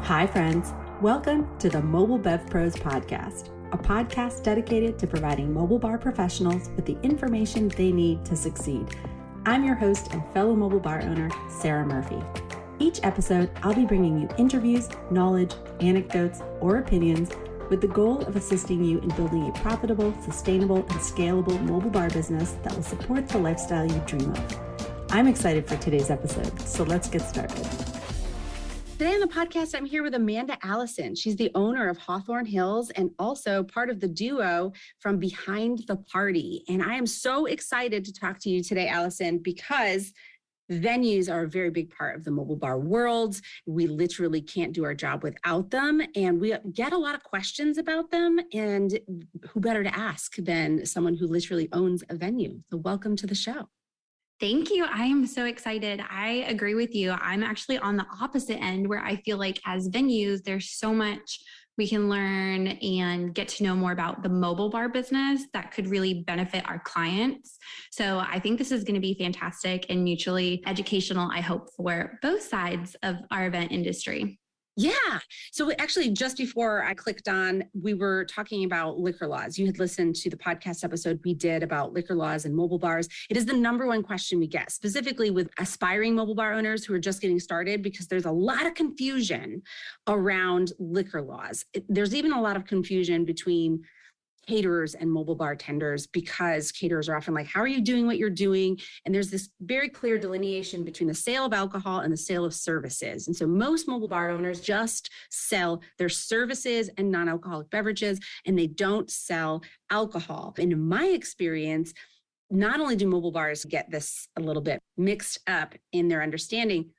Hi, friends. Welcome to the Mobile Bev Pros podcast, a podcast dedicated to providing mobile bar professionals with the information they need to succeed. I'm your host and fellow mobile bar owner, Sarah Murphy. Each episode, I'll be bringing you interviews, knowledge, anecdotes, or opinions with the goal of assisting you in building a profitable, sustainable, and scalable mobile bar business that will support the lifestyle you dream of. I'm excited for today's episode, so let's get started. Today on the podcast, I'm here with Amanda Allison. She's the owner of Hawthorn Hills and also part of the duo from Behind the Party. And I am so excited to talk to you today, Allison, because venues are a very big part of the mobile bar world. We literally can't do our job without them. And we get a lot of questions about them. And who better to ask than someone who literally owns a venue? So welcome to the show. Thank you. I am so excited. I agree with you. I'm actually on the opposite end where I feel like as venues, there's so much we can learn and get to know more about the mobile bar business that could really benefit our clients. So I think this is going to be fantastic and mutually educational, I hope, for both sides of our event industry. Yeah. So actually, just before I clicked on, we were talking about liquor laws. You had listened to the podcast episode we did about liquor laws and mobile bars. It is the number one question we get, specifically with aspiring mobile bar owners who are just getting started, because there's a lot of confusion around liquor laws. There's even a lot of confusion between caterers and mobile bartenders, because caterers are often like, how are you doing what you're doing? And there's this very clear delineation between the sale of alcohol and the sale of services. And so most mobile bar owners just sell their services and non-alcoholic beverages, and they don't sell alcohol. And in my experience, not only do mobile bars get this a little bit mixed up in their understanding,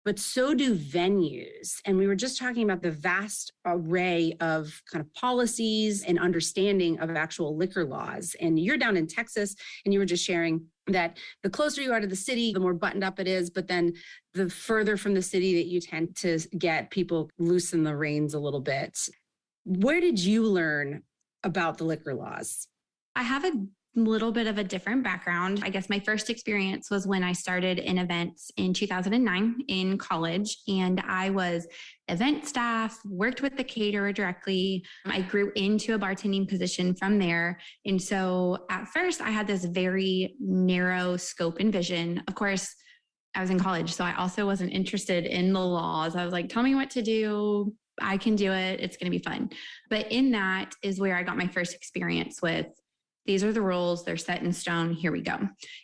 but so do venues. And we were just talking about the vast array of kind of policies and understanding of actual liquor laws. And you're down in Texas, and you were just sharing that the closer you are to the city, the more buttoned up it is. But then the further from the city that you tend to get, people loosen the reins a little bit. Where did you learn about the liquor laws? I have a little bit of a different background. I guess my first experience was when I started in events in 2009 in college, and I was event staff, worked with the caterer directly. I grew into a bartending position from there. And so at first I had this very narrow scope and vision. Of course, I was in college, so I also wasn't interested in the laws. I was like, tell me what to do. I can do it. It's going to be fun. But in that is where I got my first experience with, these are the rules, they're set in stone, here we go.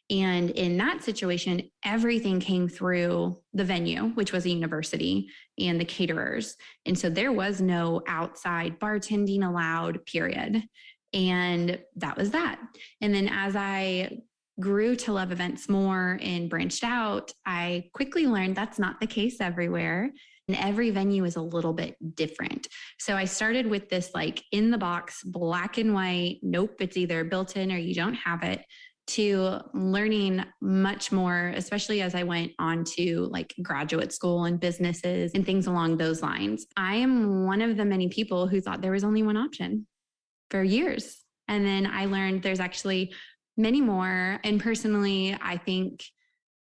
And in that situation, everything came through the venue, which was a university, and the caterers. And so there was no outside bartending allowed, period. And that was that. And then as I grew to love events more and branched out, I quickly learned that's not the case everywhere. And every venue is a little bit different. So I started with this like in the box, black and white, nope, it's either built in or you don't have it, to learning much more, especially as I went on to like graduate school and businesses and things along those lines. I am one of the many people who thought there was only one option for years. And then I learned there's actually many more. And personally, I think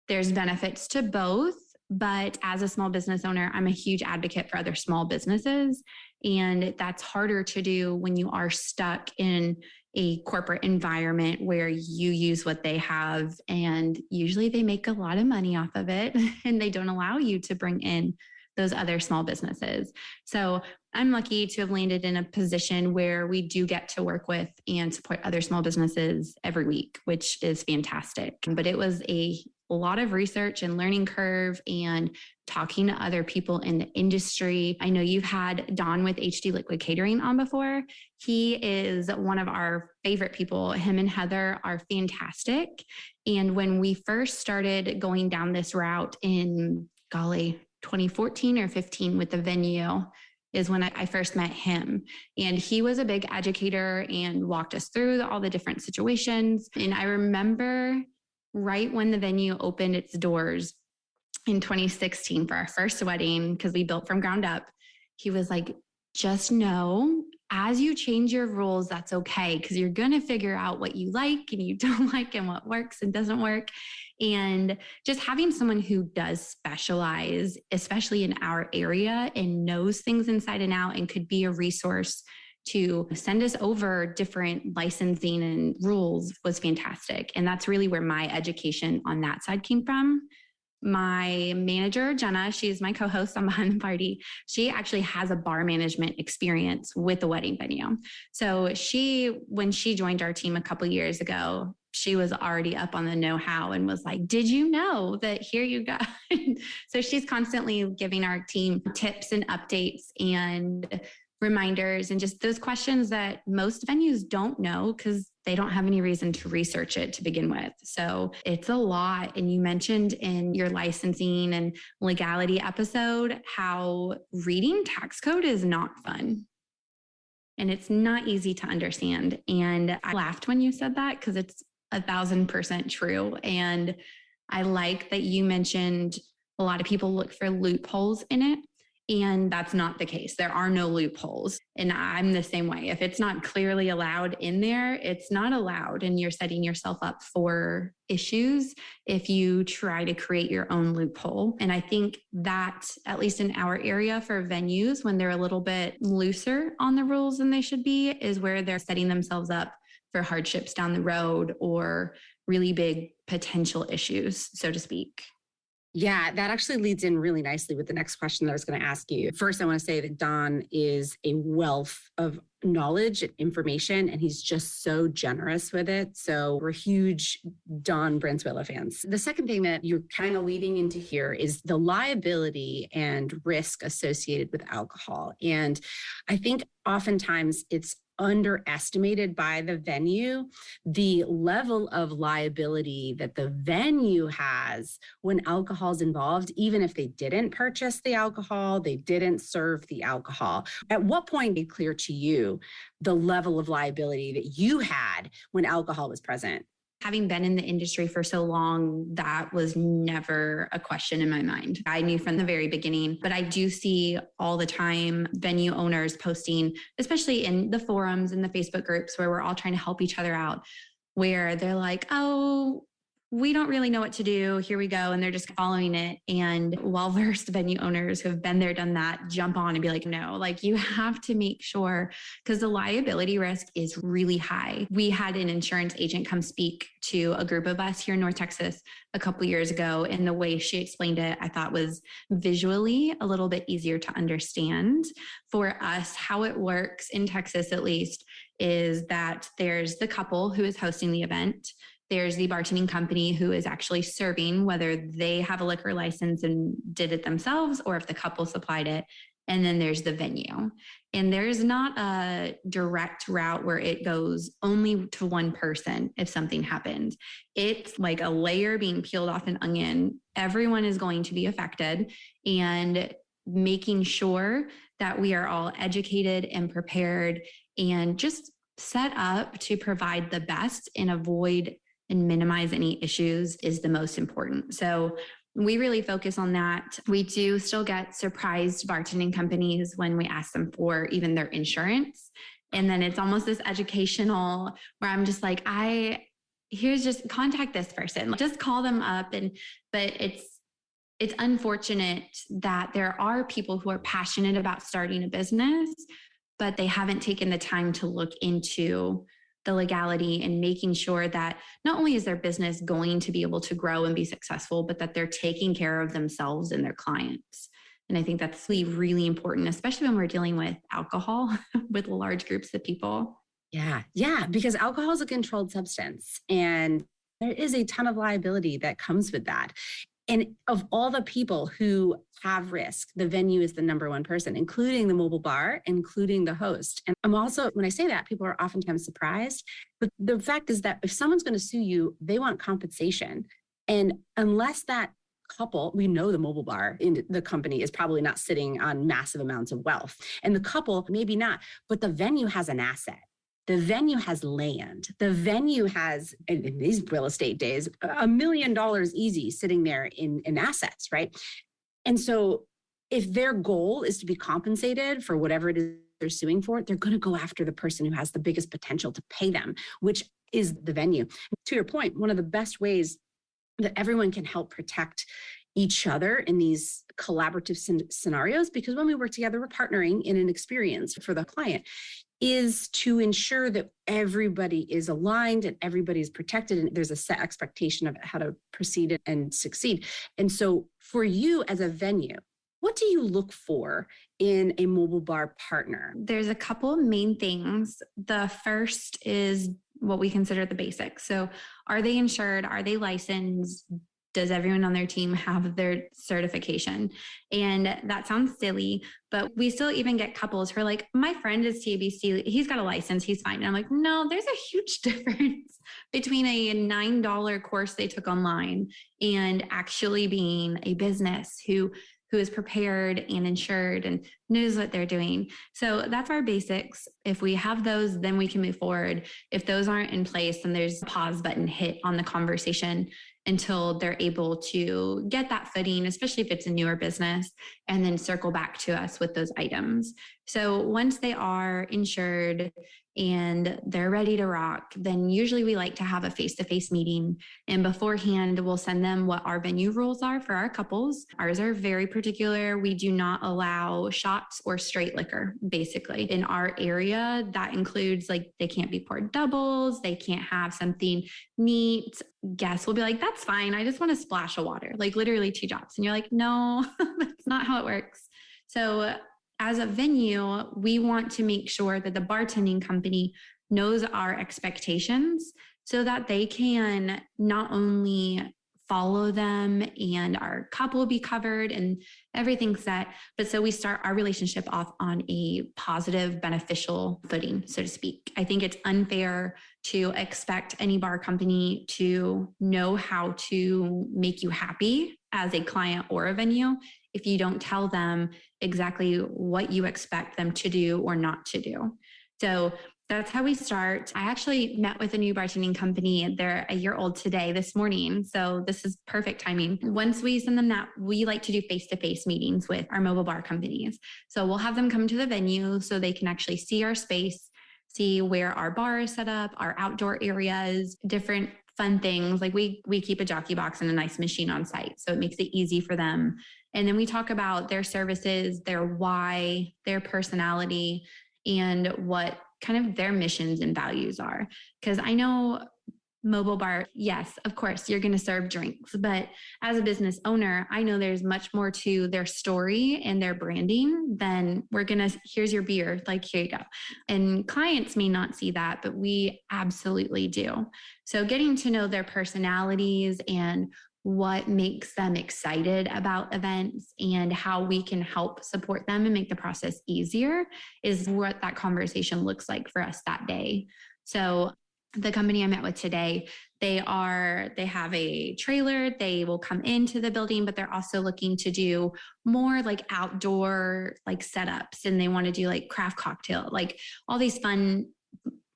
there's benefits to both. But as a small business owner, I'm a huge advocate for other small businesses. And that's harder to do when you are stuck in a corporate environment where you use what they have. And usually they make a lot of money off of it, and they don't allow you to bring in those other small businesses. So I'm lucky to have landed in a position where we do get to work with and support other small businesses every week, which is fantastic. But it was a lot of research and learning curve and talking to other people in the industry. I know you've had Don with HD Liquid Catering on before. He is one of our favorite people. Him and Heather are fantastic. And when we first started going down this route in, 2014 or 15 with the venue, is when I first met him. And he was a big educator and walked us through all the different situations. And I remember right when the venue opened its doors in 2016 for our first wedding, because we built from ground up, he was like, just know as you change your rules, that's okay, because you're going to figure out what you like and you don't like and what works and doesn't work. And just having someone who does specialize, especially in our area, and knows things inside and out and could be a resource to send us over different licensing and rules was fantastic. And that's really where my education on that side came from. My manager, Jenna, she's my co-host on Behind the Party. She actually has a bar management experience with the wedding venue. So when she joined our team a couple of years ago, she was already up on the know-how and was like, did you know that here you go? So she's constantly giving our team tips and updates and reminders and just those questions that most venues don't know because they don't have any reason to research it to begin with. So it's a lot. And you mentioned in your licensing and legality episode how reading tax code is not fun. And it's not easy to understand. And I laughed when you said that because it's 1,000% true. And I like that you mentioned a lot of people look for loopholes in it. And that's not the case. There are no loopholes. And I'm the same way. If it's not clearly allowed in there, it's not allowed. And you're setting yourself up for issues if you try to create your own loophole. And I think that, at least in our area for venues, when they're a little bit looser on the rules than they should be, is where they're setting themselves up for hardships down the road or really big potential issues, so to speak. Yeah, that actually leads in really nicely with the next question that I was going to ask you. First, I want to say that Don is a wealth of knowledge and information, and he's just so generous with it. So we're huge Don Branzuela fans. The second thing that you're kind of leading into here is the liability and risk associated with alcohol. And I think oftentimes it's underestimated by the venue, the level of liability that the venue has when alcohol is involved, even if they didn't purchase the alcohol, they didn't serve the alcohol. At what point made clear to you the level of liability that you had when alcohol was present? Having been in the industry for so long, that was never a question in my mind. I knew from the very beginning, but I do see all the time venue owners posting, especially in the forums and the Facebook groups where we're all trying to help each other out, where they're like, oh, we don't really know what to do. Here we go. And they're just following it. And well-versed venue owners who have been there, done that, jump on and be like, no, like you have to make sure, because the liability risk is really high. We had an insurance agent come speak to a group of us here in North Texas a couple of years ago. And the way she explained it, I thought was visually a little bit easier to understand. For us, how it works in Texas, at least, is that there's the couple who is hosting the event. There's the bartending company who is actually serving, whether they have a liquor license and did it themselves or if the couple supplied it. And then there's the venue. And there's not a direct route where it goes only to one person if something happens. It's like a layer being peeled off an onion. Everyone is going to be affected, and making sure that we are all educated and prepared and just set up to provide the best and avoid and minimize any issues is the most important. So we really focus on that. We do still get surprised bartending companies when we ask them for even their insurance. And then it's almost this educational where I'm just like, here's just contact this person, just call them up. But it's unfortunate that there are people who are passionate about starting a business, but they haven't taken the time to look into the legality and making sure that not only is their business going to be able to grow and be successful, but that they're taking care of themselves and their clients. And I think that's really, really important, especially when we're dealing with alcohol with large groups of people. Yeah, because alcohol is a controlled substance, and there is a ton of liability that comes with that. And of all the people who have risk, the venue is the number one person, including the mobile bar, including the host. And I'm also, when I say that, people are oftentimes surprised. But the fact is that if someone's going to sue you, they want compensation. And unless that couple, we know the mobile bar in the company is probably not sitting on massive amounts of wealth. And the couple, maybe not, but the venue has an asset. The venue has land. The venue has, in these real estate days, $1 million easy sitting there in assets, right? And so if their goal is to be compensated for whatever it is they're suing for, they're going to go after the person who has the biggest potential to pay them, which is the venue. To your point, one of the best ways that everyone can help protect each other in these collaborative scenarios, because when we work together, we're partnering in an experience for the client, is to ensure that everybody is aligned and everybody is protected and there's a set expectation of how to proceed and succeed. And so for you as a venue, what do you look for in a mobile bar partner? There's a couple of main things. The first is what we consider the basics. So are they insured? Are they licensed? Does everyone on their team have their certification? And that sounds silly, but we still even get couples who are like, my friend is TABC, he's got a license, he's fine. And I'm like, no, there's a huge difference between a $9 course they took online and actually being a business who is prepared and insured and knows what they're doing. So that's our basics. If we have those, then we can move forward. If those aren't in place, then there's a pause button hit on the conversation until they're able to get that footing, especially if it's a newer business, and then circle back to us with those items. So once they are insured and they're ready to rock, then usually we like to have a face-to-face meeting. And beforehand, we'll send them what our venue rules are for our couples. Ours are very particular. We do not allow shots or straight liquor, basically. In our area, that includes like they can't be poured doubles, they can't have something neat. Guests will be like, that's fine. I just want a splash of water, like literally 2 drops. And you're like, no, that's not how it works. So as a venue, we want to make sure that the bartending company knows our expectations so that they can not only follow them and our cup will be covered and everything's set, but so we start our relationship off on a positive, beneficial footing, so to speak. I think it's unfair to expect any bar company to know how to make you happy as a client or a venue if you don't tell them exactly what you expect them to do or not to do. So that's how we start. I actually met with a new bartending company. They're a year old today, this morning. So this is perfect timing. Once we send them that, we like to do face-to-face meetings with our mobile bar companies. So we'll have them come to the venue so they can actually see our space, see where our bar is set up, our outdoor areas, different fun things. Like we keep a jockey box and a nice machine on site. So it makes it easy for them. And then we talk about their services, their why, their personality, and what kind of their missions and values are. Because I know mobile bar, yes, of course, you're going to serve drinks. But as a business owner, I know there's much more to their story and their branding than here's your beer, like, here you go. And clients may not see that, but we absolutely do. So getting to know their personalities and what makes them excited about events and how we can help support them and make the process easier is what that conversation looks like for us that day. So the company I met with today, they have a trailer, they will come into the building, but they're also looking to do more like outdoor like setups, and they want to do like craft cocktail, like all these fun,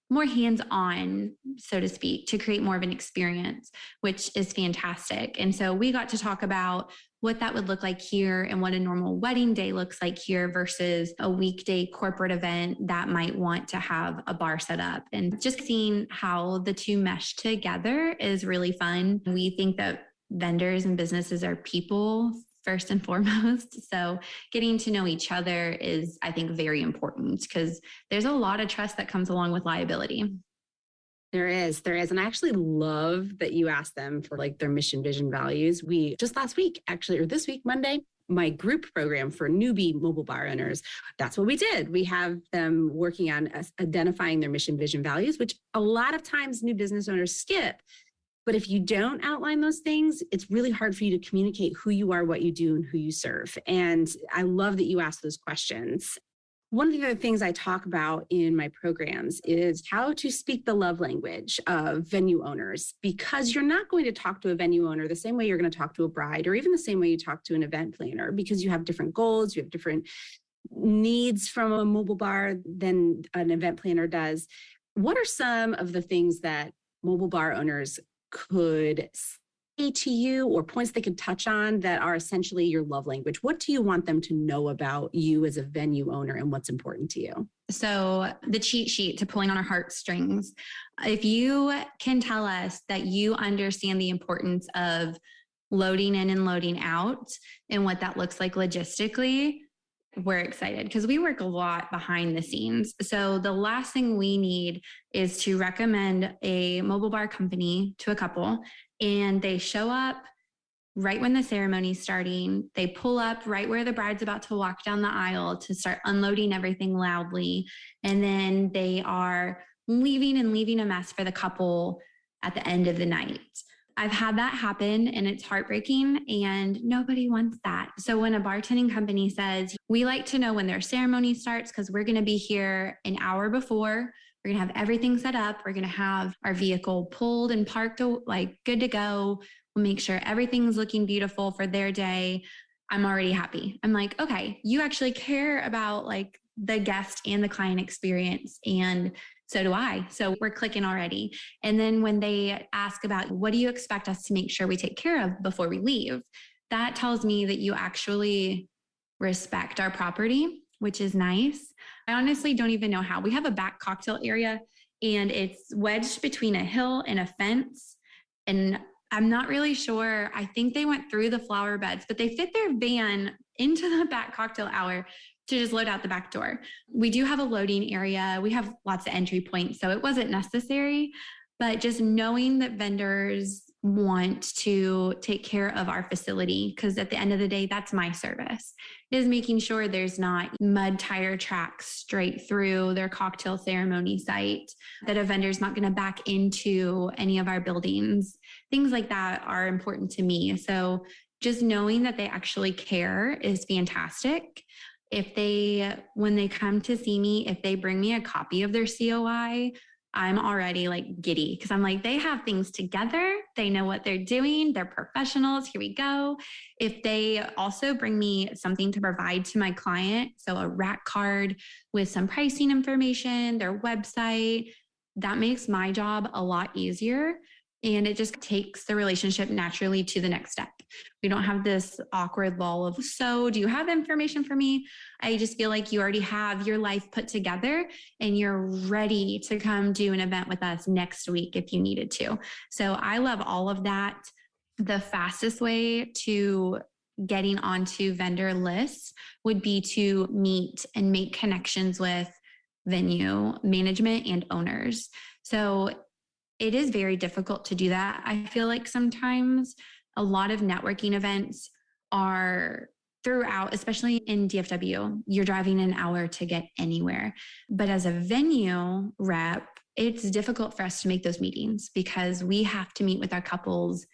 more hands-on, so to speak, to create more of an experience, which is fantastic. And so we got to talk about what that would look like here and what a normal wedding day looks like here versus a weekday corporate event that might want to have a bar set up. And just seeing how the two mesh together is really fun. We think that vendors and businesses are people first and foremost. So getting to know each other is, I think, very important because there's a lot of trust that comes along with liability. There is. And I actually love that you asked them for like their mission, vision, values. We just last week, actually, or this week, Monday, my group program for newbie mobile bar owners, that's what we did. We have them working on identifying their mission, vision, values, which a lot of times new business owners skip. But if you don't outline those things, it's really hard for you to communicate who you are, what you do, and who you serve. And I love that you ask those questions. One of the other things I talk about in my programs is how to speak the love language of venue owners, because you're not going to talk to a venue owner the same way you're going to talk to a bride, or even the same way you talk to an event planner, because you have different goals, you have different needs from a mobile bar than an event planner does. What are some of the things that mobile bar owners could to you, or points they could touch on that are essentially your love language? What do you want them to know about you as a venue owner and what's important to you? So the cheat sheet to pulling on our heartstrings. If you can tell us that you understand the importance of loading in and loading out and what that looks like logistically, we're excited because we work a lot behind the scenes. So the last thing we need is to recommend a mobile bar company to a couple, and they show up right when the ceremony's starting. They pull up right where the bride's about to walk down the aisle to start unloading everything loudly. And then they are leaving a mess for the couple at the end of the night. I've had that happen and it's heartbreaking, and nobody wants that. So when a bartending company says, we like to know when their ceremony starts because we're going to be here an hour before, we're going to have everything set up, we're going to have our vehicle pulled and parked, like good to go, we'll make sure everything's looking beautiful for their day, I'm already happy. I'm like, okay, you actually care about like the guest and the client experience, and so do I. So we're clicking already. And then when they ask about what do you expect us to make sure we take care of before we leave, that tells me that you actually respect our property, which is nice. I honestly don't even know how. We have a back cocktail area and it's wedged between a hill and a fence. And I'm not really sure. I think they went through the flower beds, but they fit their van into the back cocktail hour to just load out the back door. We do have a loading area. We have lots of entry points, so it wasn't necessary, but just knowing that vendors want to take care of our facility, because at the end of the day, that's my service, is making sure there's not mud tire tracks straight through their cocktail ceremony site, that a vendor's not going to back into any of our buildings. Things like that are important to me. So just knowing that they actually care is fantastic. When they come to see me, if they bring me a copy of their COI, I'm already like giddy because I'm like, they have things together. They know what they're doing. They're professionals. Here we go. If they also bring me something to provide to my client, so a rack card with some pricing information, their website, that makes my job a lot easier. And it just takes the relationship naturally to the next step. We don't have this awkward lull of, so do you have information for me? I just feel like you already have your life put together and you're ready to come do an event with us next week if you needed to. So I love all of that. The fastest way to getting onto vendor lists would be to meet and make connections with venue management and owners. So it is very difficult to do that. I feel like sometimes a lot of networking events are throughout, especially in DFW, you're driving an hour to get anywhere. But as a venue rep, it's difficult for us to make those meetings because we have to meet with our couples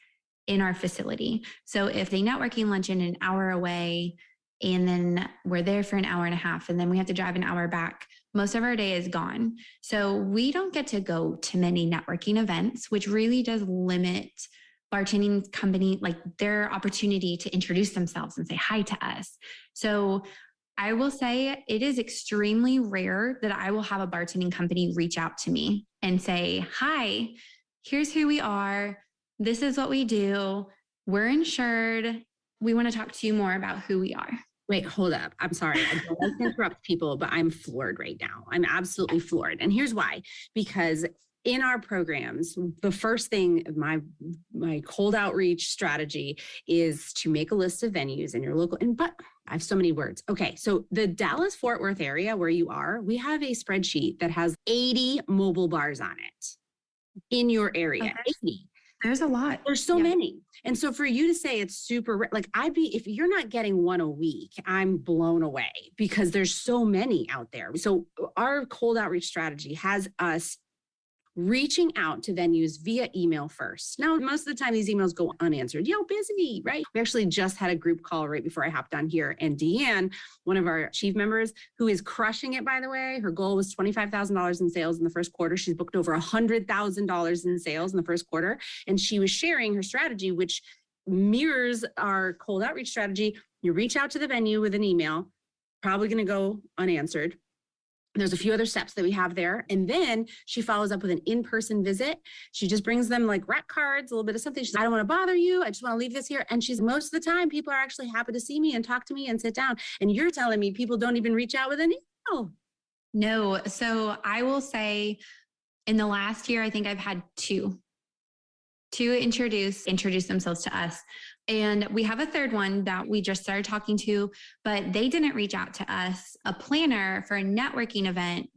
in our facility. So if they networking luncheon an hour away and then we're there for an hour and a half and then we have to drive an hour back, most of our day is gone. So we don't get to go to many networking events, which really does limit bartending company, like their opportunity to introduce themselves and say hi to us. So I will say it is extremely rare that I will have a bartending company reach out to me and say, hi, here's who we are. This is what we do. We're insured. We want to talk to you more about who we are. Wait, hold up. I'm sorry. I don't like to interrupt people, but I'm floored right now. I'm absolutely floored. And here's why. Because in our programs, the first thing, my cold outreach strategy is to make a list of venues in your local, but I have so many words. Okay. So the Dallas-Fort Worth area where you are, we have a spreadsheet that has 80 mobile bars on it in your area. Okay. 80. There's a lot. There's so many. And so for you to say it's super, like if you're not getting one a week, I'm blown away because there's so many out there. So our cold outreach strategy has us reaching out to venues via email first. Now, most of the time these emails go unanswered. Busy, right? We actually just had a group call right before I hopped on here. And Deanne, one of our chief members, who is crushing it, by the way, her goal was $25,000 in sales in the first quarter. She's booked over $100,000 in sales in the first quarter. And she was sharing her strategy, which mirrors our cold outreach strategy. You reach out to the venue with an email, probably going to go unanswered. There's a few other steps that we have there. And then she follows up with an in-person visit. She just brings them like rec cards, a little bit of something. She's like, I don't want to bother you. I just want to leave this here. And she's most of the time, people are actually happy to see me and talk to me and sit down. And you're telling me people don't even reach out with an email. No. So I will say in the last year, I think I've had two introduce themselves to us. And we have a third one that we just started talking to, but they didn't reach out to us. A planner for a networking event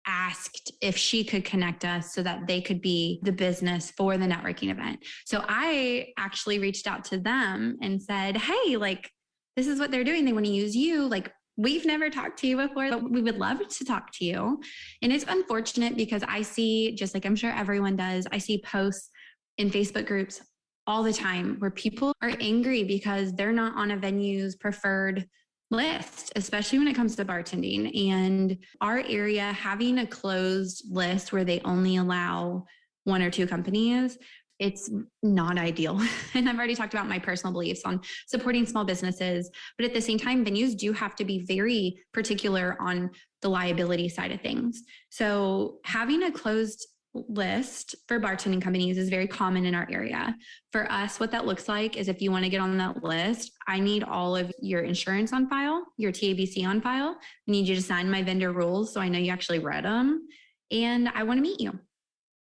asked if she could connect us so that they could be the business for the networking event. So I actually reached out to them and said, hey, like, this is what they're doing. They want to use you. Like, we've never talked to you before, but we would love to talk to you. And it's unfortunate because I see, just like I'm sure everyone does, I see posts in Facebook groups all the time where people are angry because they're not on a venue's preferred list, especially when it comes to bartending. And our area having a closed list where they only allow one or two companies, it's not ideal. And I've already talked about my personal beliefs on supporting small businesses, but at the same time, venues do have to be very particular on the liability side of things. So having a closed list for bartending companies is very common in our area. For us, what that looks like is if you want to get on that list, I need all of your insurance on file, your TABC on file. I need you to sign my vendor rules so I know you actually read them. And I want to meet you.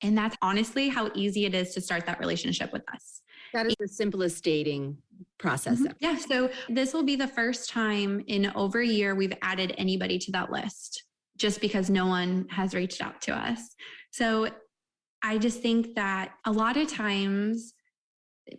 And that's honestly how easy it is to start that relationship with us. That is the simplest dating process. Mm-hmm. Yeah. So this will be the first time in over a year we've added anybody to that list just because no one has reached out to us. So I just think that a lot of times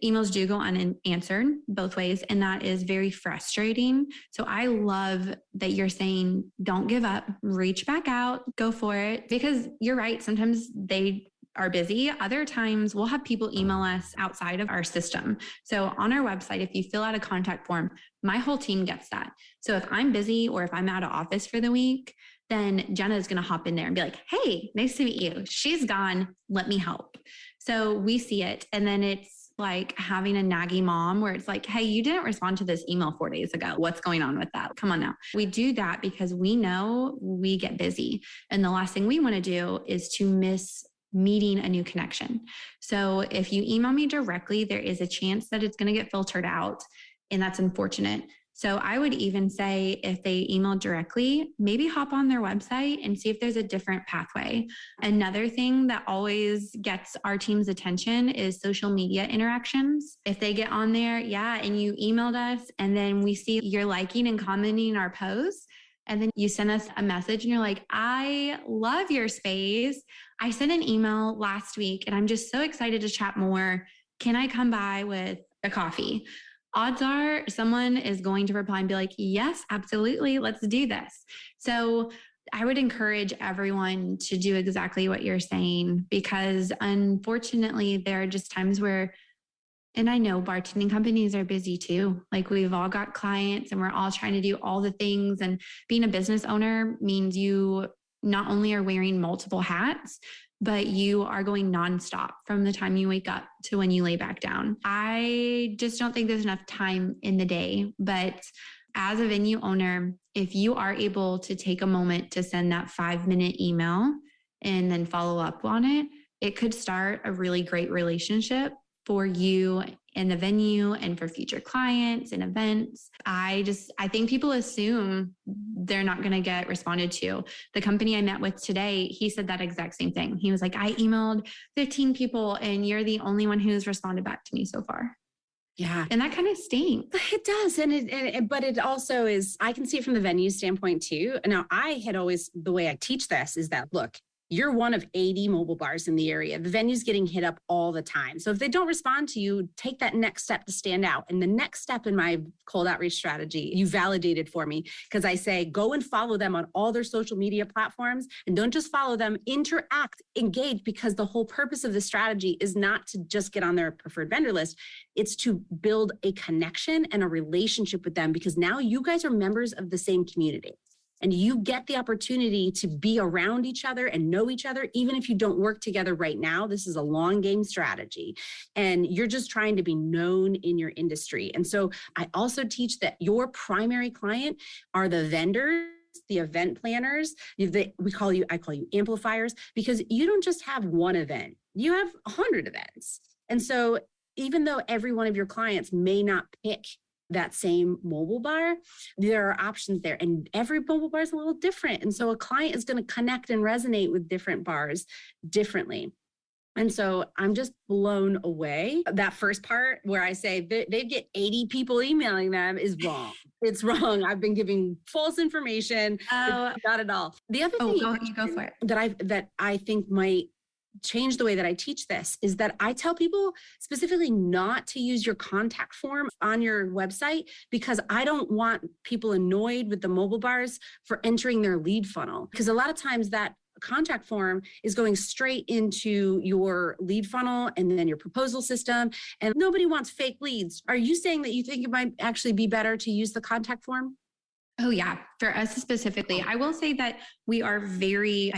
emails do go unanswered both ways, and that is very frustrating. So I love that you're saying, don't give up, reach back out, go for it, because you're right. Sometimes they are busy. Other times we'll have people email us outside of our system. So on our website, if you fill out a contact form, my whole team gets that. So if I'm busy or if I'm out of office for the week, then Jenna is going to hop in there and be like, hey, nice to meet you. She's gone. Let me help. So we see it. And then it's like having a naggy mom where it's like, hey, you didn't respond to this email 4 days ago. What's going on with that? Come on now. We do that because we know we get busy. And the last thing we want to do is to miss meeting a new connection. So if you email me directly, there is a chance that it's going to get filtered out. And that's unfortunate. So I would even say if they email directly, maybe hop on their website and see if there's a different pathway. Another thing that always gets our team's attention is social media interactions. If they get on there, and you emailed us and then we see you're liking and commenting our posts, and then you send us a message and you're like, I love your space. I sent an email last week and I'm just so excited to chat more. Can I come by with a coffee? Odds are someone is going to reply and be like, yes, absolutely. Let's do this. So I would encourage everyone to do exactly what you're saying, because unfortunately, there are just times where, and I know bartending companies are busy too. Like we've all got clients and we're all trying to do all the things. And being a business owner means you not only are wearing multiple hats, but you are going nonstop from the time you wake up to when you lay back down. I just don't think there's enough time in the day. But as a venue owner, if you are able to take a moment to send that 5-minute email and then follow up on it, it could start a really great relationship for you and the venue and for future clients and events. I think people assume they're not going to get responded to. The company I met with today, he said that exact same thing. He was like, I emailed 15 people and you're the only one who's responded back to me so far. Yeah. And that kind of stinks. It does. But it also is, I can see it from the venue standpoint too. Now the way I teach this is that, look, you're one of 80 mobile bars in the area. The venue's getting hit up all the time. So if they don't respond to you, take that next step to stand out. And the next step in my cold outreach strategy, you validated for me, because I say, go and follow them on all their social media platforms, and don't just follow them, interact, engage, because the whole purpose of the strategy is not to just get on their preferred vendor list. It's to build a connection and a relationship with them, because now you guys are members of the same community. And you get the opportunity to be around each other and know each other, even if you don't work together right now. This is a long game strategy, and you're just trying to be known in your industry. And so I also teach that your primary client are the vendors the event planners, I call you amplifiers, because you don't just have one event, you have 100 events. And so even though every one of your clients may not pick that same mobile bar, there are options there, and every mobile bar is a little different. And so a client is going to connect and resonate with different bars differently. And so I'm just blown away. That first part where I say they get 80 people emailing them is wrong. It's wrong. I've been giving false information. Not at all. The other thing you go for it. that I think might change the way that I teach this is that I tell people specifically not to use your contact form on your website, because I don't want people annoyed with the mobile bars for entering their lead funnel. Because a lot of times that contact form is going straight into your lead funnel and then your proposal system, and nobody wants fake leads. Are you saying that you think it might actually be better to use the contact form? Oh yeah. For us specifically, I will say that we are very,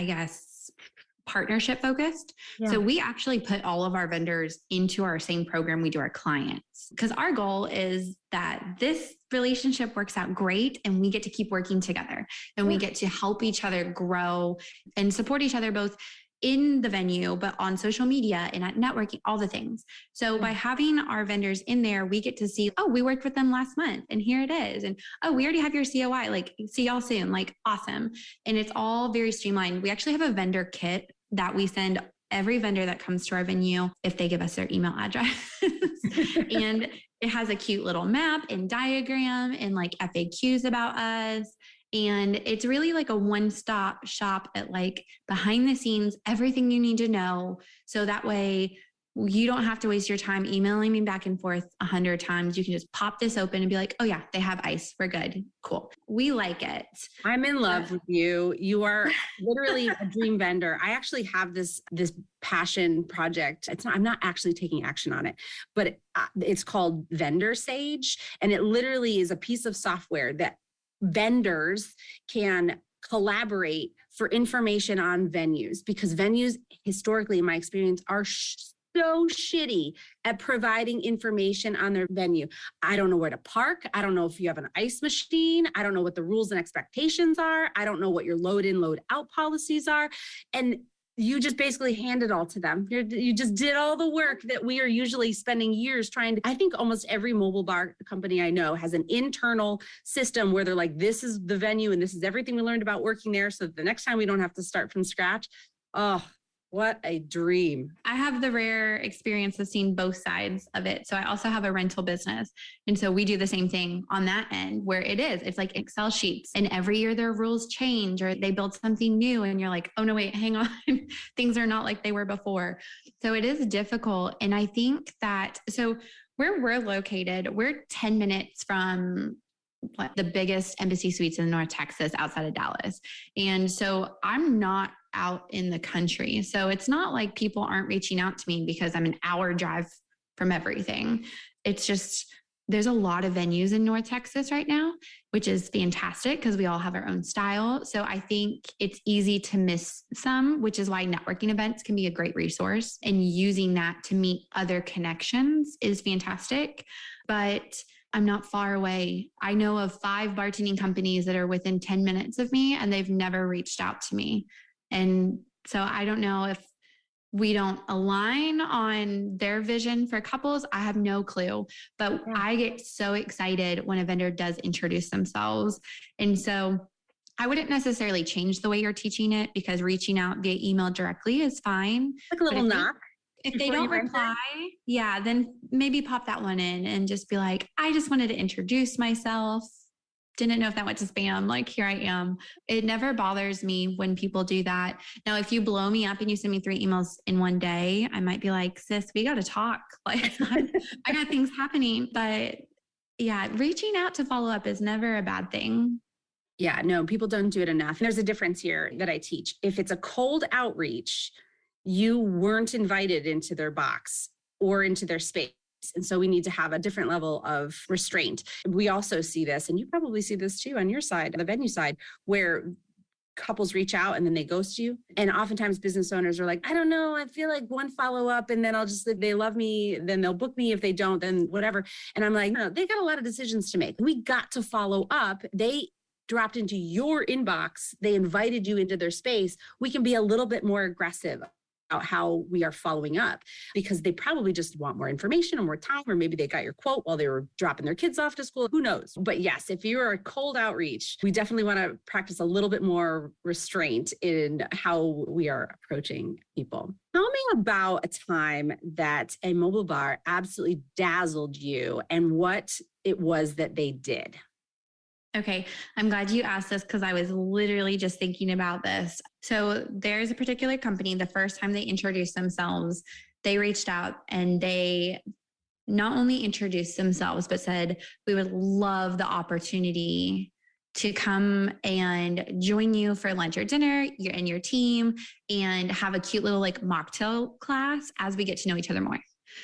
partnership focused. Yeah. So we actually put all of our vendors into our same program we do our clients, because our goal is that this relationship works out great and we get to keep working together, and we get to help each other grow and support each other both in the venue, but on social media and at networking, all the things. So by having our vendors in there, we get to see, oh, we worked with them last month and here it is. And oh, we already have your COI, like see y'all soon, like awesome. And it's all very streamlined. We actually have a vendor kit that we send every vendor that comes to our venue if they give us their email address. And it has a cute little map and diagram and like FAQs about us. And it's really like a one-stop shop at like behind the scenes, everything you need to know. So that way you don't have to waste your time emailing me back and forth 100 times. You can just pop this open and be like, oh yeah, they have ice. We're good. Cool. We like it. I'm in love with you. You are literally a dream vendor. I actually have this passion project. I'm not actually taking action on it, but it's called Vendor Sage. And it literally is a piece of software that vendors can collaborate for information on venues, because venues historically, in my experience, are so shitty at providing information on their venue. I don't know where to park. I don't know if you have an ice machine. I don't know what the rules and expectations are. I don't know what your load in, load out policies are. And you just basically hand it all to them. You just did all the work that we are usually spending years trying to. I think almost every mobile bar company I know has an internal system where they're like, this is the venue and this is everything we learned about working there. So the next time we don't have to start from scratch. Oh, what a dream. I have the rare experience of seeing both sides of it. So I also have a rental business. And so we do the same thing on that end where it's like Excel sheets, and every year their rules change or they build something new and you're like, oh no, wait, hang on. Things are not like they were before. So it is difficult. And I think that, so where we're located, we're 10 minutes from the biggest Embassy Suites in North Texas outside of Dallas. And so I'm not out in the country. So it's not like people aren't reaching out to me because I'm an hour drive from everything. It's just, there's a lot of venues in North Texas right now, which is fantastic because we all have our own style. So I think it's easy to miss some, which is why networking events can be a great resource, and using that to meet other connections is fantastic. But I'm not far away. I know of 5 bartending companies that are within 10 minutes of me, and they've never reached out to me. And so I don't know if we don't align on their vision for couples. I have no clue, but I get so excited when a vendor does introduce themselves. And so I wouldn't necessarily change the way you're teaching it, because reaching out via email directly is fine. Like a little knock. If they don't reply, then maybe pop that one in and just be like, I just wanted to introduce myself. Didn't know if that went to spam. Like, here I am. It never bothers me when people do that. Now, if you blow me up and you send me 3 emails in one day, I might be like, sis, we got to talk. Like, I got things happening. But yeah, reaching out to follow up is never a bad thing. Yeah, no, people don't do it enough. There's a difference here that I teach. If it's a cold outreach, you weren't invited into their box or into their space. And so we need to have a different level of restraint. We also see this, and you probably see this too on your side, the venue side, where couples reach out and then they ghost you. And oftentimes business owners are like, I don't know, I feel like one follow-up and then if they love me, then they'll book me. If they don't, then whatever. And I'm like, no, they got a lot of decisions to make. We got to follow up. They dropped into your inbox, they invited you into their space, we can be a little bit more aggressive about how we are following up, because they probably just want more information or more time, or maybe they got your quote while they were dropping their kids off to school. Who knows? But yes, if you're a cold outreach, we definitely want to practice a little bit more restraint in how we are approaching people. Tell me about a time that a mobile bar absolutely dazzled you and what it was that they did. Okay, I'm glad you asked this because I was literally just thinking about this. So there's a particular company, the first time they introduced themselves, they reached out and they not only introduced themselves, but said, we would love the opportunity to come and join you for lunch or dinner, you and your team, and have a cute little like mocktail class as we get to know each other more.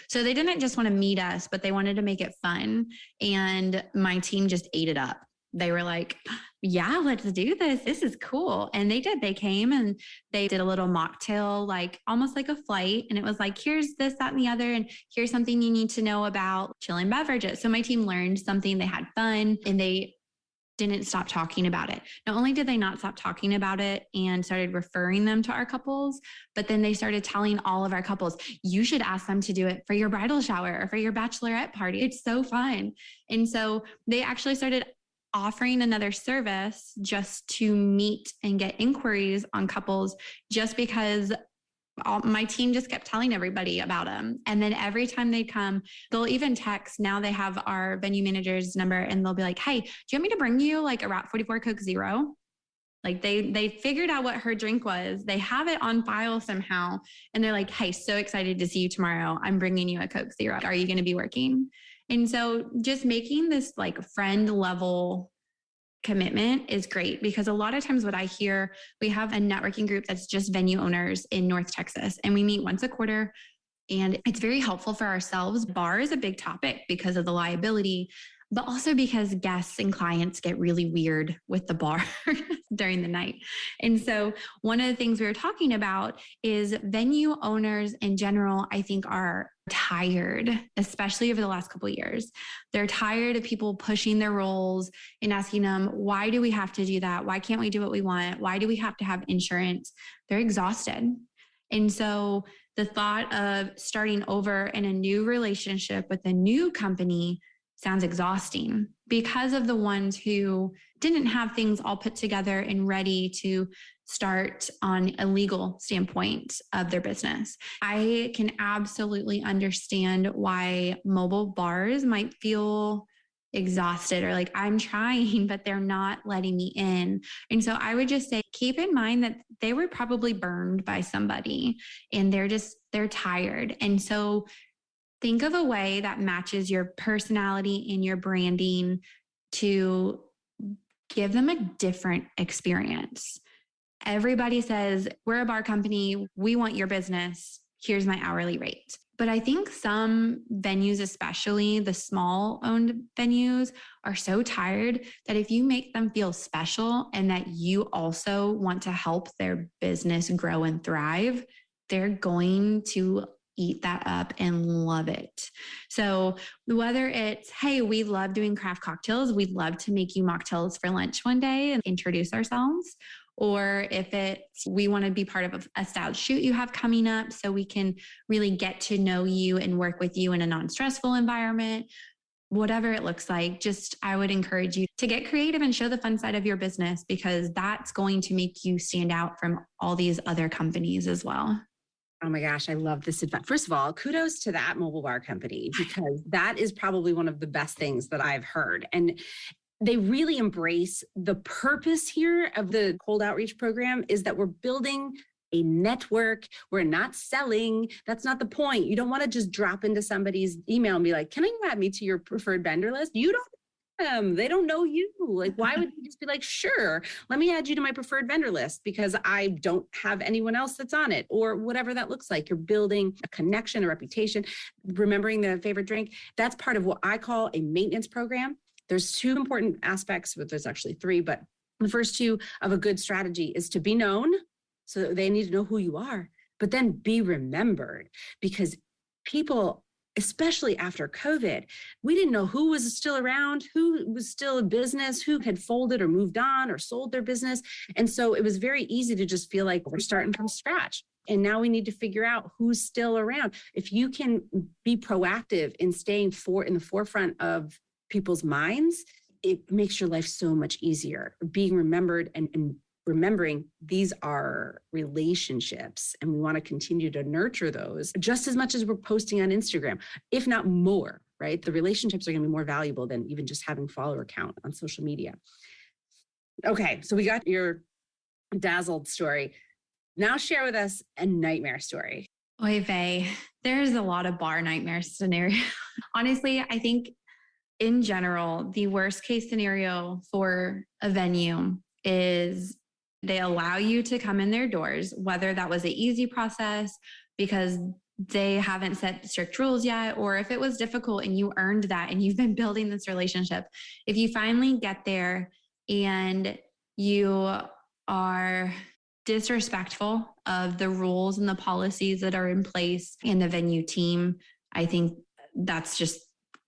So they didn't just want to meet us, but they wanted to make it fun. And my team just ate it up. They were like, yeah, let's do this. This is cool. And they did. They came and they did a little mocktail, like almost like a flight. And it was like, here's this, that, and the other. And here's something you need to know about chilling beverages. So my team learned something, they had fun, and they didn't stop talking about it. Not only did they not stop talking about it and started referring them to our couples, but then they started telling all of our couples, you should ask them to do it for your bridal shower or for your bachelorette party. It's so fun. And so they actually started offering another service just to meet and get inquiries on couples, just because my team just kept telling everybody about them. And then every time they come, they'll even text. Now they have our venue manager's number and they'll be like, hey, do you want me to bring you like a Route 44 Coke Zero? Like they figured out what her drink was. They have it on file somehow. And they're like, hey, so excited to see you tomorrow. I'm bringing you a Coke Zero. Are you going to be working? And so just making this like friend level commitment is great, because a lot of times what I hear, we have a networking group that's just venue owners in North Texas, and we meet once a quarter. And it's very helpful for ourselves. Bar is a big topic because of the liability, but also because guests and clients get really weird with the bar during the night. And so one of the things we were talking about is venue owners in general, I think, are tired, especially over the last couple of years. They're tired of people pushing their roles and asking them, why do we have to do that? Why can't we do what we want? Why do we have to have insurance? They're exhausted. And so the thought of starting over in a new relationship with a new company sounds exhausting, because of the ones who didn't have things all put together and ready to start on a legal standpoint of their business. I can absolutely understand why mobile bars might feel exhausted, or like, I'm trying, but they're not letting me in. And so I would just say, keep in mind that they were probably burned by somebody and they're tired. And so think of a way that matches your personality and your branding to give them a different experience. Everybody says, we're a bar company, we want your business, here's my hourly rate. But I think some venues, especially the small owned venues, are so tired that if you make them feel special and that you also want to help their business grow and thrive, they're going to eat that up and love it. So whether it's, hey, we love doing craft cocktails, we'd love to make you mocktails for lunch one day and introduce ourselves. Or if it's, we want to be part of a styled shoot you have coming up so we can really get to know you and work with you in a non-stressful environment. Whatever it looks like, just I would encourage you to get creative and show the fun side of your business, because that's going to make you stand out from all these other companies as well. Oh my gosh, I love this advice. First of all, kudos to that mobile bar company, because that is probably one of the best things that I've heard. And they really embrace the purpose here of the cold outreach program is that we're building a network. We're not selling. That's not the point. You don't want to just drop into somebody's email and be like, can you add me to your preferred vendor list? You don't know them. They don't know you. Like, why would you just be like, sure, let me add you to my preferred vendor list because I don't have anyone else that's on it, or whatever that looks like. You're building a connection, a reputation, remembering the favorite drink. That's part of what I call a maintenance program. There's two important aspects, but there's actually three, but the first two of a good strategy is to be known. So they need to know who you are, but then be remembered, because people especially after COVID, we didn't know who was still around, who was still in business, who had folded or moved on or sold their business. And so it was very easy to just feel like we're starting from scratch. And now we need to figure out who's still around. If you can be proactive in staying in the forefront of people's minds, it makes your life so much easier. Being remembered and remembering these are relationships, and we want to continue to nurture those just as much as we're posting on Instagram, if not more, right? The relationships are going to be more valuable than even just having follower count on social media. Okay, so we got your dazzled story. Now share with us a nightmare story. Oy vey, there's a lot of bar nightmare scenario. Honestly, I think in general, the worst case scenario for a venue is they allow you to come in their doors, whether that was an easy process because they haven't set strict rules yet, or if it was difficult and you earned that and you've been building this relationship. If you finally get there and you are disrespectful of the rules and the policies that are in place in the venue team, I think that's just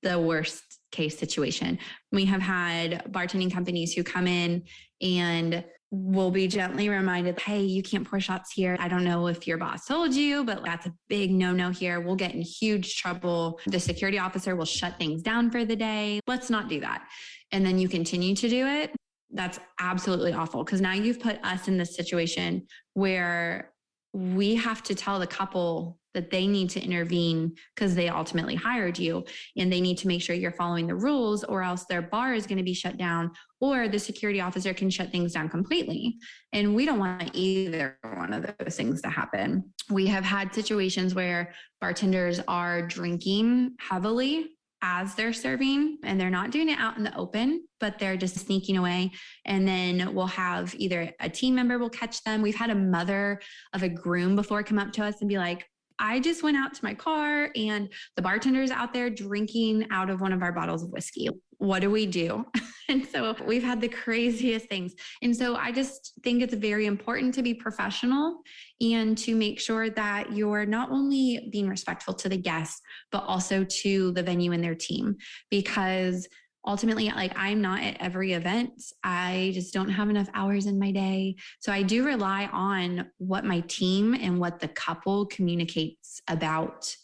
the worst case situation. We have had bartending companies who come in and will be gently reminded, hey, you can't pour shots here. I don't know if your boss told you, but that's a big no-no here. We'll get in huge trouble. The security officer will shut things down for the day. Let's not do that. And then you continue to do it. That's absolutely awful, because now you've put us in this situation where we have to tell the couple that they need to intervene because they ultimately hired you, and they need to make sure you're following the rules, or else their bar is going to be shut down, or the security officer can shut things down completely. And we don't want either one of those things to happen. We have had situations where bartenders are drinking heavily as they're serving, and they're not doing it out in the open, but they're just sneaking away. And then we'll have either a team member will catch them. We've had a mother of a groom before come up to us and be like, I just went out to my car and the bartender's out there drinking out of one of our bottles of whiskey. What do we do? And so we've had the craziest things. And so I just think it's very important to be professional and to make sure that you're not only being respectful to the guests, but also to the venue and their team, because ultimately, like, I'm not at every event. I just don't have enough hours in my day. So I do rely on what my team and what the couple communicates about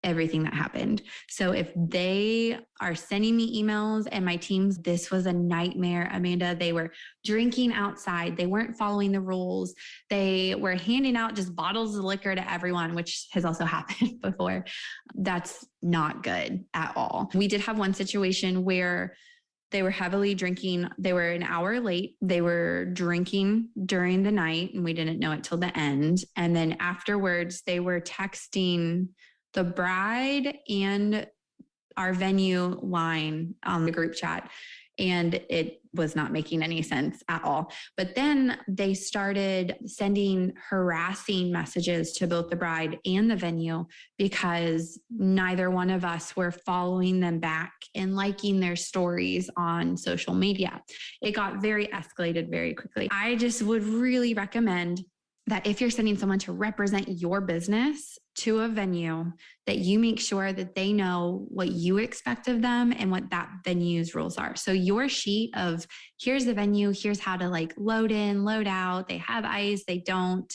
everything that happened. So if they are sending me emails and my team's, this was a nightmare, Amanda, they were drinking outside. They weren't following the rules. They were handing out just bottles of liquor to everyone, which has also happened before. That's not good at all. We did have one situation where they were heavily drinking. They were an hour late. They were drinking during the night, and we didn't know it till the end. And then afterwards, they were texting the bride and our venue line on the group chat, and it was not making any sense at all. But then they started sending harassing messages to both the bride and the venue because neither one of us were following them back and liking their stories on social media. It got very escalated very quickly. I just would really recommend that if you're sending someone to represent your business to a venue, that you make sure that they know what you expect of them and what that venue's rules are. So your sheet of, here's the venue, here's how to like load in, load out, they have ice, they don't,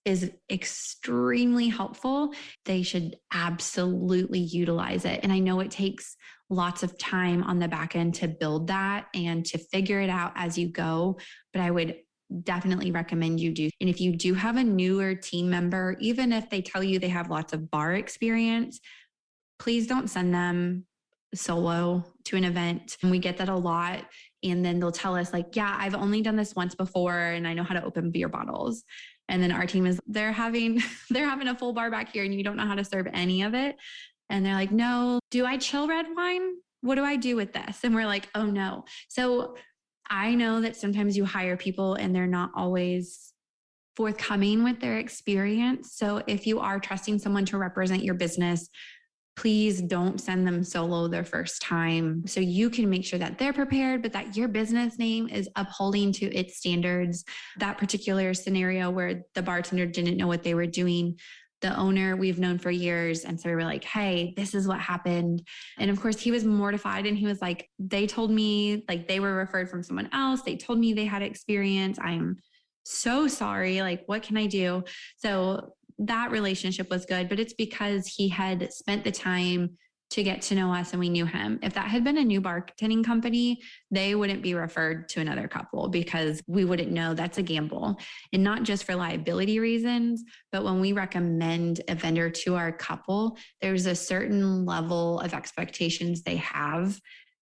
is extremely helpful. They should absolutely utilize it. And I know it takes lots of time on the back end to build that and to figure it out as you go, but I would definitely recommend you do. And if you do have a newer team member, even if they tell you they have lots of bar experience, please don't send them solo to an event. And we get that a lot. And then they'll tell us like, yeah, I've only done this once before and I know how to open beer bottles. And then our team is, they're having a full bar back here and you don't know how to serve any of it. And they're like, no, do I chill red wine? What do I do with this? And we're like, oh no. So I know that sometimes you hire people and they're not always forthcoming with their experience. So if you are trusting someone to represent your business, please don't send them solo their first time, so you can make sure that they're prepared, but that your business name is upholding to its standards. That particular scenario where the bartender didn't know what they were doing, the owner we've known for years. And so we were like, hey, this is what happened. And of course he was mortified and he was like, they told me like they were referred from someone else. They told me they had experience. I'm so sorry. Like, what can I do? So that relationship was good, but it's because he had spent the time to get to know us and we knew him. If that had been a new bartending company, they wouldn't be referred to another couple because we wouldn't know. That's a gamble. And not just for liability reasons, but when we recommend a vendor to our couple, there's a certain level of expectations they have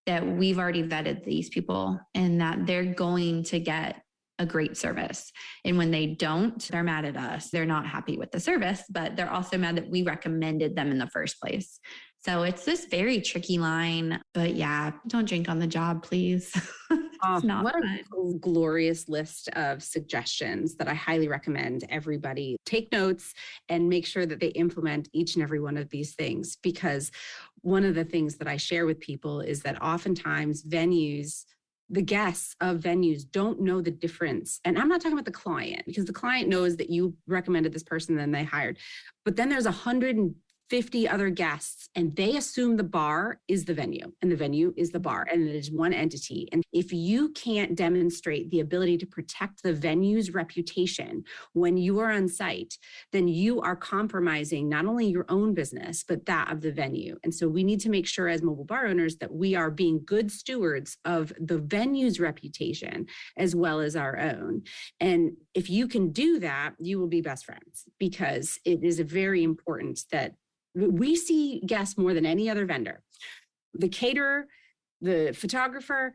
that we've already vetted these people and that they're going to get a great service. And when they don't, they're mad at us. They're not happy with the service, but they're also mad that we recommended them in the first place. So it's this very tricky line, but yeah, don't drink on the job, please. It's not what fun. a glorious list of suggestions that I highly recommend everybody take notes and make sure that they implement each and every one of these things. Because one of the things that I share with people is that oftentimes the guests of venues don't know the difference. And I'm not talking about the client because the client knows that you recommended this person and they hired. But then there's 150 other guests and they assume the bar is the venue and the venue is the bar and it is one entity. And if you can't demonstrate the ability to protect the venue's reputation when you are on site, then you are compromising not only your own business, but that of the venue. And so we need to make sure as mobile bar owners that we are being good stewards of the venue's reputation as well as our own. And if you can do that, you will be best friends because it is very important that we see guests more than any other vendor. The caterer, the photographer,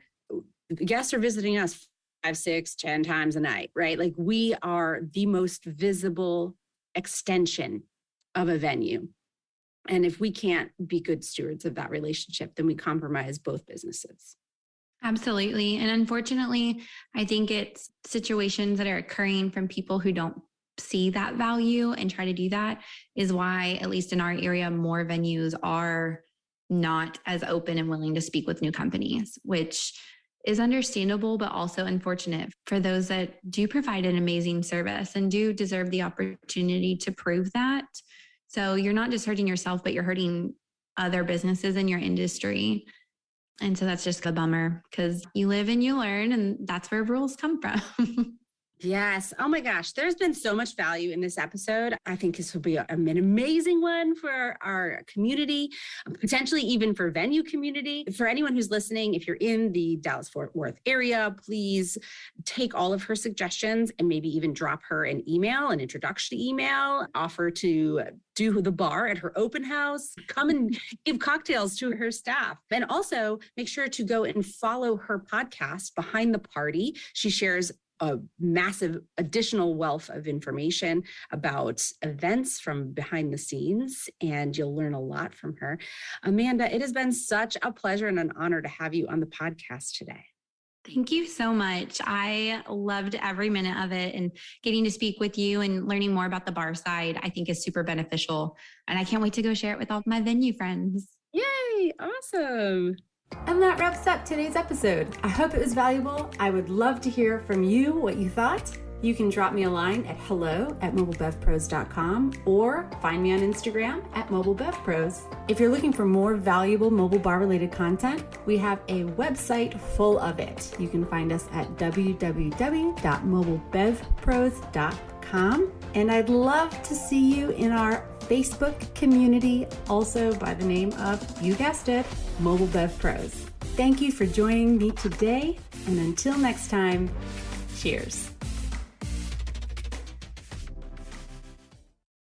the guests are visiting us 5, 6, 10 times a night, right? Like we are the most visible extension of a venue. And if we can't be good stewards of that relationship, then we compromise both businesses. Absolutely. And unfortunately, I think it's situations that are occurring from people who don't see that value and try to do that is why, at least in our area, more venues are not as open and willing to speak with new companies, which is understandable, but also unfortunate for those that do provide an amazing service and do deserve the opportunity to prove that. So you're not just hurting yourself, but you're hurting other businesses in your industry. And so that's just a bummer because you live and you learn, and that's where rules come from. Yes. Oh my gosh. There's been so much value in this episode. I think this will be an amazing one for our community, potentially even for venue community. For anyone who's listening, if you're in the Dallas-Fort Worth area, please take all of her suggestions and maybe even drop her an email, an introduction email, offer to do the bar at her open house, come and give cocktails to her staff. And also make sure to go and follow her podcast, Behind the Party. She shares a massive additional wealth of information about events from behind the scenes, and you'll learn a lot from her. Amanda, it has been such a pleasure and an honor to have you on the podcast today. Thank you so much. I loved every minute of it, and getting to speak with you and learning more about the bar side, I think is super beneficial. And I can't wait to go share it with all my venue friends. Yay, awesome. And that wraps up today's episode. I hope it was valuable. I would love to hear from you what you thought. You can drop me a line at hello@mobilebevpros.com or find me on Instagram at mobilebevpros. If you're looking for more valuable mobile bar related content, we have a website full of it. You can find us at www.mobilebevpros.com. And I'd love to see you in our Facebook community, also by the name of, you guessed it, Mobile Bev Pros. Thank you for joining me today, and until next time, cheers.